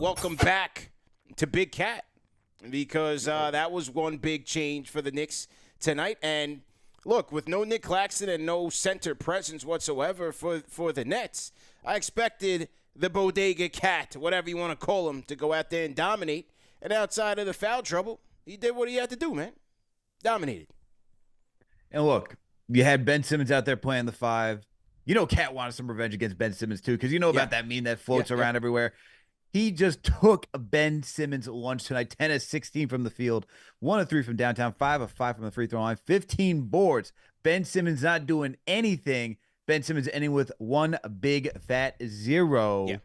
welcome back to Big Cat because that was one big change for the Knicks tonight. And look, with no Nick Claxton and no center presence whatsoever for the Nets, I expected the Bodega Cat, whatever you want to call him, to go out there and dominate. And outside of the foul trouble, he did what he had to do, man. Dominated. And look, you had Ben Simmons out there playing the five. You know, Cat wanted some revenge against Ben Simmons, too, because you know about that meme that floats around everywhere. He just took Ben Simmons' lunch tonight, 10 of 16 from the field, 1 of 3 from downtown, 5 of 5 from the free throw line, 15 boards. Ben Simmons not doing anything. Ben Simmons ending with 1 big fat 0. Yeah.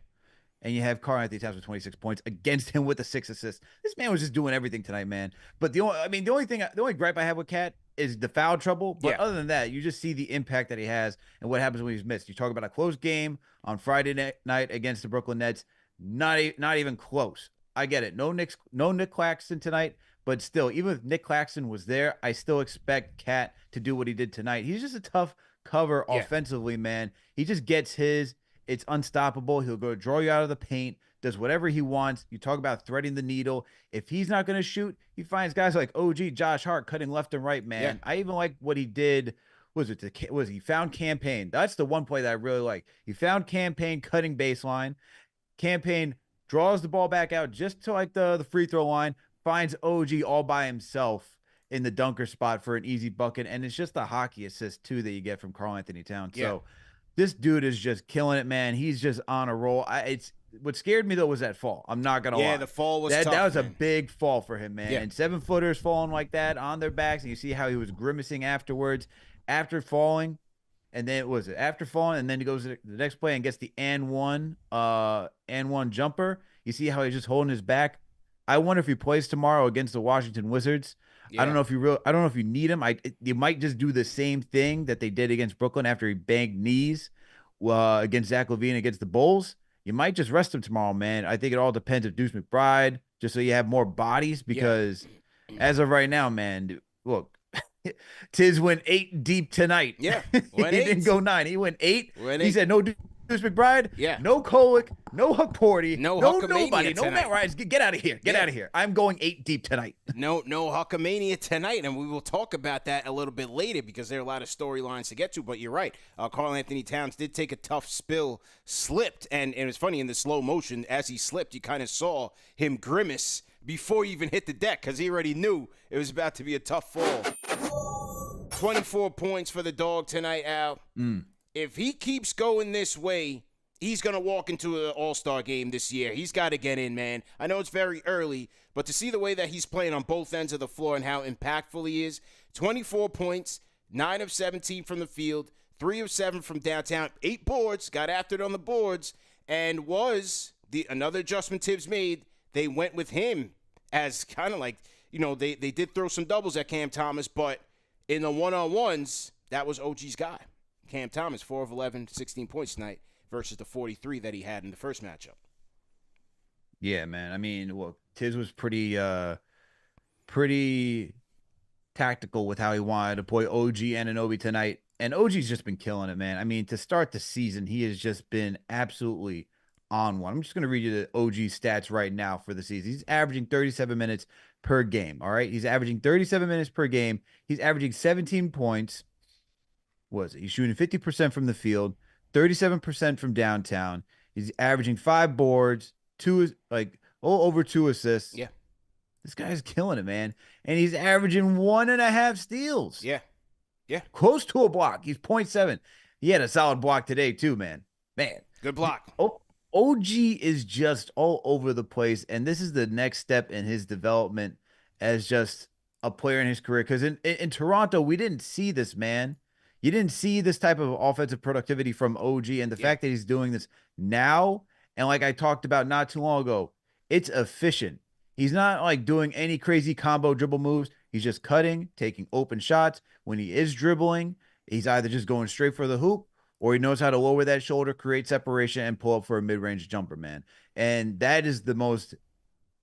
And you have Karl Tibs with 26 points against him with the 6 assists. This man was just doing everything tonight, man. But the only gripe I have with Cat is the foul trouble. But other than that, you just see the impact that he has and what happens when he's missed. You talk about a close game on Friday night against the Brooklyn Nets. Not even close. I get it. No Nick Claxton tonight, but still, even if Nick Claxton was there, I still expect Cat to do what he did tonight. He's just a tough cover offensively, man. He just gets his. It's unstoppable. He'll go draw you out of the paint, does whatever he wants. You talk about threading the needle. If he's not going to shoot, he finds guys like OG, Josh Hart cutting left and right, man. Yeah. I even like what he did. He found Campaign. That's the one play that I really like. He found Campaign cutting baseline. Campaign draws the ball back out just to like the free throw line, finds OG all by himself in the dunker spot for an easy bucket. And it's just a hockey assist, too, that you get from Karl Anthony Towns. Yeah. So this dude is just killing it, man. He's just on a roll. What scared me, though, was that fall. I'm not going to lie. Yeah, the fall was tough, that was man. a big fall for him, man. Yeah. And 7-footers falling like that on their backs, and you see how he was grimacing afterwards after falling. And then after falling, and then he goes to the next play and gets the and one jumper. You see how he's just holding his back. I wonder if he plays tomorrow against the Washington Wizards. Yeah. I don't know if you need him. You might just do the same thing that they did against Brooklyn after he banged knees against Zach LaVine against the Bulls. You might just rest him tomorrow, man. I think it all depends if Deuce McBride, just so you have more bodies, because as of right now, man, look. Tiz went 8 deep tonight. Yeah. He didn't go 9. He went 8. He said no Deuce McBride. Yeah. No Kolek. No Huckporty. No nobody. Tonight. No Matt Ryan. Get out of here. Get out of here. I'm going 8 deep tonight. No Huckamania tonight, and we will talk about that a little bit later because there are a lot of storylines to get to. But you're right. Karl Anthony Towns did take a tough slipped, and it was funny in the slow motion as he slipped, you kind of saw him grimace before he even hit the deck because he already knew it was about to be a tough fall. 24 points for the dog tonight, Al. If he keeps going this way, he's going to walk into an all-star game this year. He's got to get in, man. I know it's very early, but to see the way that he's playing on both ends of the floor and how impactful he is, 24 points, 9 of 17 from the field, 3 of 7 from downtown, 8 boards, got after it on the boards, and was another adjustment Tibs made. They went with him as kind of like, they did throw some doubles at Cam Thomas, but in the one-on-ones, that was OG's guy. Cam Thomas, 4 of 11, 16 points tonight versus the 43 that he had in the first matchup. Yeah, man. I mean, look, Tiz was pretty tactical with how he wanted to play OG and Anunoby tonight. And OG's just been killing it, man. I mean, to start the season, he has just been absolutely on one. I'm just going to read you the OG stats right now for the season. He's averaging 37 minutes per game, all right? He's averaging 37 minutes per game. He's averaging 17 points. He's shooting 50% from the field, 37% from downtown. He's averaging 5 boards, over 2 assists. Yeah. This guy's killing it, man. And he's averaging 1.5 steals. Yeah. Yeah. Close to a block. He's 0.7. He had a solid block today, too, man. Man. Good block. OG is just all over the place, and this is the next step in his development as just a player in his career. Because in Toronto, we didn't see this, man. You didn't see this type of offensive productivity from OG, and the fact that he's doing this now, and like I talked about not too long ago, it's efficient. He's not like doing any crazy combo dribble moves. He's just cutting, taking open shots. When he is dribbling, he's either just going straight for the hoop, or he knows how to lower that shoulder, create separation, and pull up for a mid-range jumper, man. And that is the most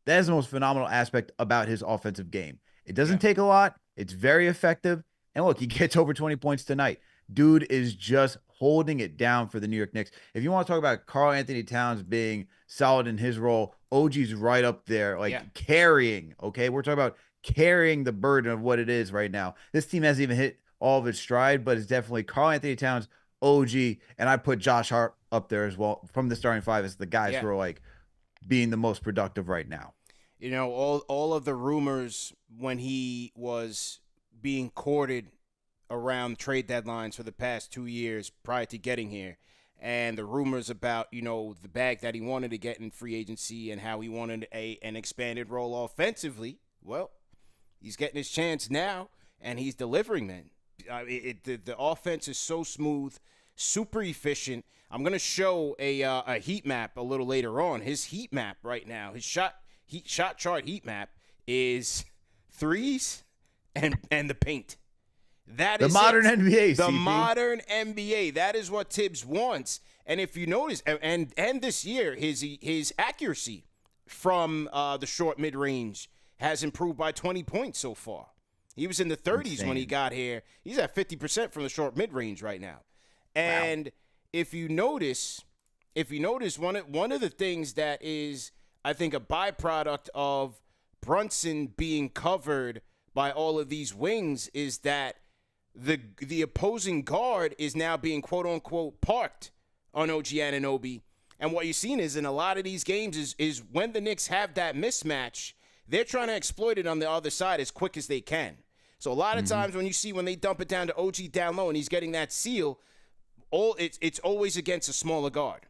phenomenal aspect about his offensive game. It doesn't take a lot. It's very effective. And look, he gets over 20 points tonight. dude is just holding it down for the New York Knicks. If you want to talk about Karl Anthony Towns being solid in his role, OG's right up there, like carrying. Okay, we're talking about carrying the burden of what it is right now. This team hasn't even hit all of its stride, but it's definitely Karl Anthony Towns, OG, and I put Josh Hart up there as well from the starting five as the guys who are like being the most productive right now. You know, all of the rumors when he was being courted around trade deadlines for the past 2 years prior to getting here, and the rumors about, you know, the bag that he wanted to get in free agency and how he wanted an expanded role offensively. Well, he's getting his chance now, and he's delivering, man. The offense is so smooth, super efficient. I'm going to show a heat map a little later on. His heat map right now, his shot chart heat map is threes and the paint. That is the modern NBA. The modern NBA. That is what Tibs wants. And if you notice, and this year, his accuracy from the short mid range has improved by 20 points so far. He was in the 30s when he got here. He's at 50% from the short mid range right now. And if you notice, one of the things that is, I think, a byproduct of Brunson being covered by all of these wings is that the opposing guard is now being quote unquote parked on OG Anunoby. And what you're seeing is in a lot of these games is when the Knicks have that mismatch, they're trying to exploit it on the other side as quick as they can. So a lot of times when they dump it down to OG down low and he's getting that seal, it's always against a smaller guard.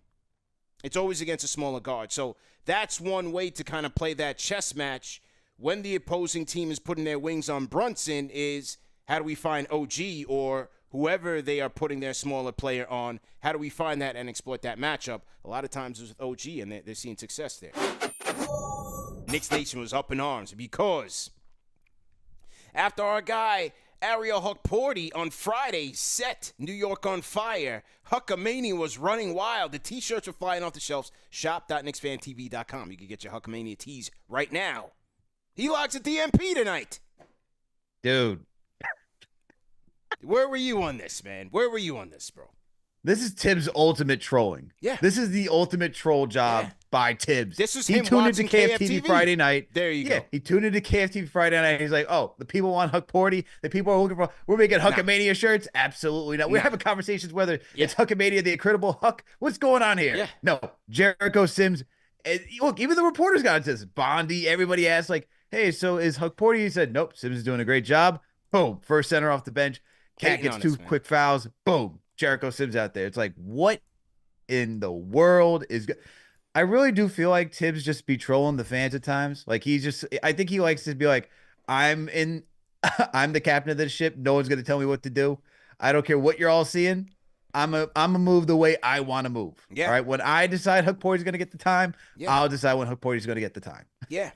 It's always against a smaller guard. So that's one way to kind of play that chess match when the opposing team is putting their wings on Brunson is, how do we find OG or whoever they are putting their smaller player on? How do we find that and exploit that matchup? A lot of times it's with OG, and they're seeing success there. Knicks Nation was up in arms because after our guy Ariel Hukporti on Friday set New York on fire, Huckamania was running wild. The T-shirts were flying off the shelves. Shop.KnicksFanTV.com. You can get your Huckamania tees right now. He locks at the MP tonight. Dude. Where were you on this, man? Where were you on this, bro? This is Tibs' ultimate trolling. Yeah. This is the ultimate troll job by Tibs. This was he him tuned into KFTV Friday night. There you go. He tuned into KFTV Friday night. He's like, oh, the people want Hukporti. The people are looking for, we're making Huckamania shirts. Absolutely not. We're having conversations whether it's Huckamania, the Incredible Huck. What's going on here? Yeah. No, Jericho Sims. Look, even the reporters got into this. Bondy, everybody asked, like, hey, so is Hukporti? He said, nope, Sims is doing a great job. Boom, first center off the bench. Cat gets two quick fouls. Boom. Jericho Sims out there. It's like, what in the world is good? I really do feel like Tibs just be trolling the fans at times. Like I think he likes to be like, I'm the captain of this ship. No one's gonna tell me what to do. I don't care what you're all seeing. I'm a move the way I want to move. Yeah. All right. When I decide Hukporti's gonna get the time, I'll decide when Hukporti's gonna get the time. Yeah.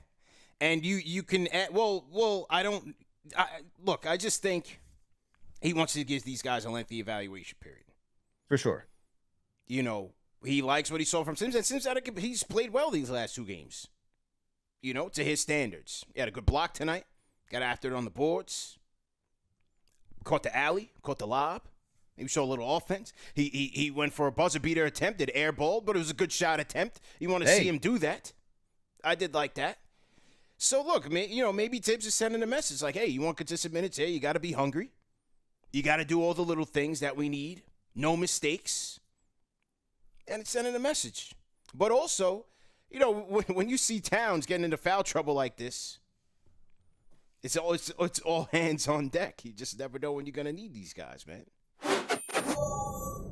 And you can I just think he wants to give these guys a lengthy evaluation period. For sure. You know, he likes what he saw from Sims, and Sims he's played well these last two games. You know, to his standards. He had a good block tonight. Got after it on the boards. Caught the alley. Caught the lob. Maybe show a little offense. He went for a buzzer beater attempt, did air ball, but it was a good shot attempt. You want to see him do that. I did like that. So look, maybe Tibbs is sending a message like, hey, you want consistent minutes here? You got to be hungry. You got to do all the little things that we need. No mistakes. And it's sending a message. But also, when you see Towns getting into foul trouble like this, it's all hands on deck. You just never know when you're going to need these guys, man.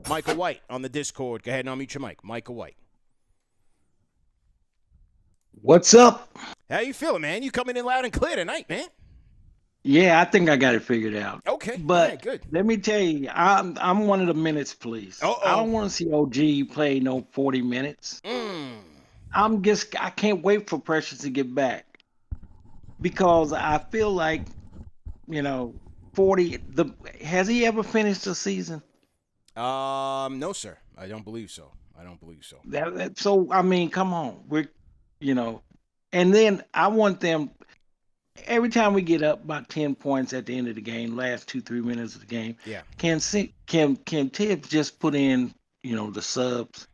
Michael White on the Discord. Go ahead and unmute your mic. Michael White. What's up? How you feeling, man? You coming in loud and clear tonight, man. Yeah, I think I got it figured out. Okay, but right, good. Let me tell you, I'm one of the minutes, please. I don't want to see OG play no 40 minutes. I can't wait for Precious to get back because I feel like, 40. Has he ever finished the season? No, sir. I don't believe so. So I mean, come on, and then I want them. every time we get up about 10 points at the end of the game, last 2-3 minutes of the game, can Tibs just put in, the subs?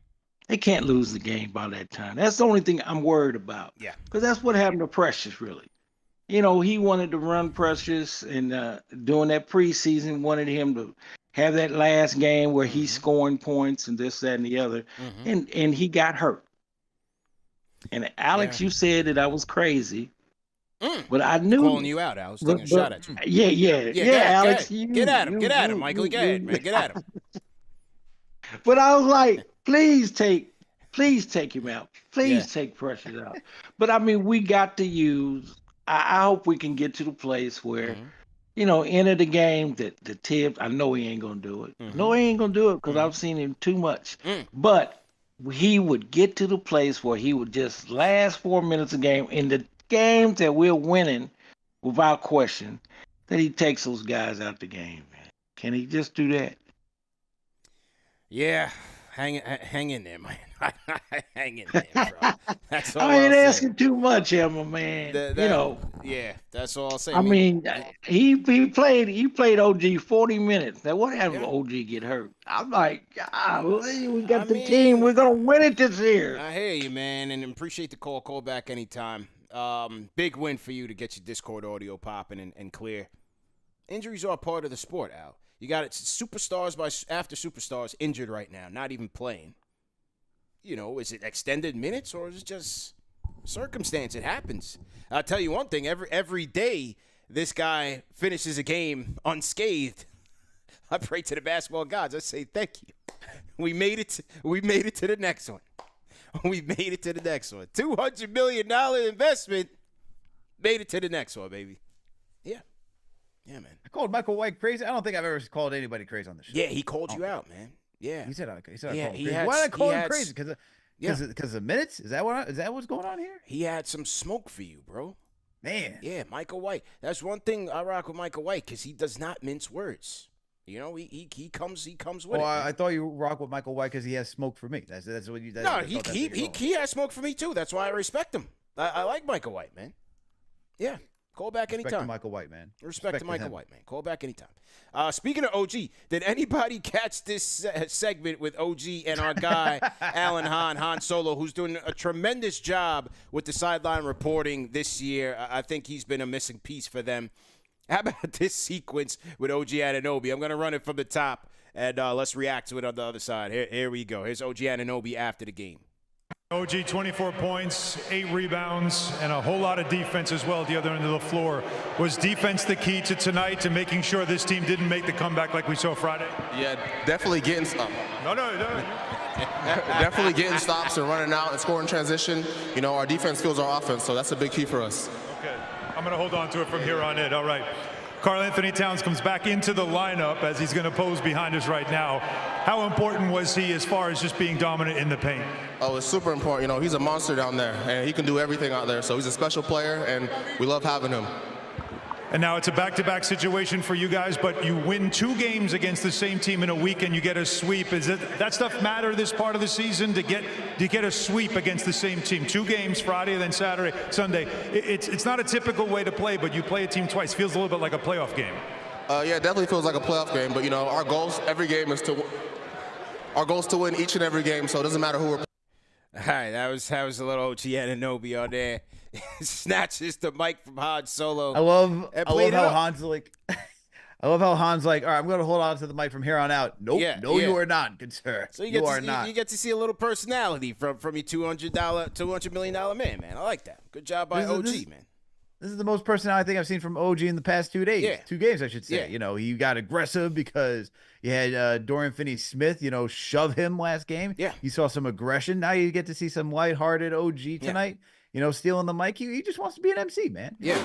They can't lose the game by that time. That's the only thing I'm worried about. Yeah. Because that's what happened to Precious, really. He wanted to run Precious, and during that preseason, wanted him to have that last game where he's scoring points and this, that, and the other. And he got hurt. And Alex, you said that I was crazy. But I knew. Calling you out, Alex. Taking a shot at you. Yeah, Alex. Get at him, Michael. Get at him, man. Get at him. But I was like, please take him out. Please take Precious out. But I mean, we got to use. I hope we can get to the place where, end of the game that the Tibs. I know he ain't gonna do it. No, he ain't gonna do it because I've seen him too much. But he would get to the place where he would just last 4 minutes a game in the games that we're winning, without question, that he takes those guys out the game. Man. Can he just do that? Yeah, hang in there, man. Hang in there, bro. That's all I ain't I'll asking too much, Emma, man. Yeah, that's all I'll say. I mean, he played OG 40 minutes. Now, what happened when OG get hurt? I'm like, golly, we got the team. We're gonna win it this year. I hear you, man, and appreciate the call. Call back anytime. Big win for you to get your Discord audio popping and clear. Injuries are part of the sport, Al. You got it. Superstars after superstars injured right now, not even playing. Is it extended minutes or is it just circumstance? It happens. I'll tell you one thing. Every day this guy finishes a game unscathed, I pray to the basketball gods. I say thank you. We made it to the next one. We made it to the next one. $200 million investment. Made it to the next one, baby. Yeah, man. I called Michael White crazy. I don't think I've ever called anybody crazy on the show. Yeah, he called you out, man. Yeah. He said I called him crazy. Why did I call him crazy? Because of minutes? Is that what's going on here? He had some smoke for you, bro. Man. Yeah, Michael White. That's one thing I rock with Michael White because he does not mince words. He comes with it. I thought you rock with Michael White because he has smoke for me. That's what you. No, he has smoke for me too. That's why I respect him. I like Michael White, man. Yeah. Call back anytime. Respect to Michael White, man. Respect to Michael White, man. Call back anytime. Speaking of OG, did anybody catch this segment with OG and our guy, Alan Han Solo, who's doing a tremendous job with the sideline reporting this year? I think he's been a missing piece for them. How about this sequence with OG Anunoby? I'm going to run it from the top, and let's react to it on the other side. Here we go. Here's OG Anunoby after the game. OG, 24 points, 8 rebounds, and a whole lot of defense as well at the other end of the floor. Was defense the key to tonight, to making sure this team didn't make the comeback like we saw Friday? Yeah, definitely getting stops. No. Definitely getting stops and running out and scoring transition. Our defense fuels our offense, so that's a big key for us. Okay, I'm going to hold on to it from here on in. All right. Karl-Anthony Towns comes back into the lineup as he's going to pose behind us right now. How important was he as far as just being dominant in the paint? Oh, it's super important. He's a monster down there, and he can do everything out there. So he's a special player, and we love having him. And now it's a back-to-back situation for you guys, but you win 2 games against the same team in a week and you get a sweep. That stuff matter this part of the season to get a sweep against the same team? 2 games, Friday, then Saturday, Sunday. It's not a typical way to play, but you play a team twice. Feels a little bit like a playoff game. Yeah, it definitely feels like a playoff game, but our goals every game is to win each and every game, so it doesn't matter who we're playing. All right, that was a little OG Anunoby on there. Snatches the mic from Han Solo. I love how Han's like, all right, I'm going to hold on to the mic from here on out. Nope, you are not, good sir. So you get to see a little personality from your $200 million man. I like that. Good job by OG, man. This is the most personality I think I've seen from OG in the past 2 days. Yeah. 2 games, I should say. Yeah. He got aggressive because you had Dorian Finney-Smith, shove him last game. Yeah. You saw some aggression. Now you get to see some lighthearted OG tonight. Stealing the mic. He just wants to be an MC, man. Yeah.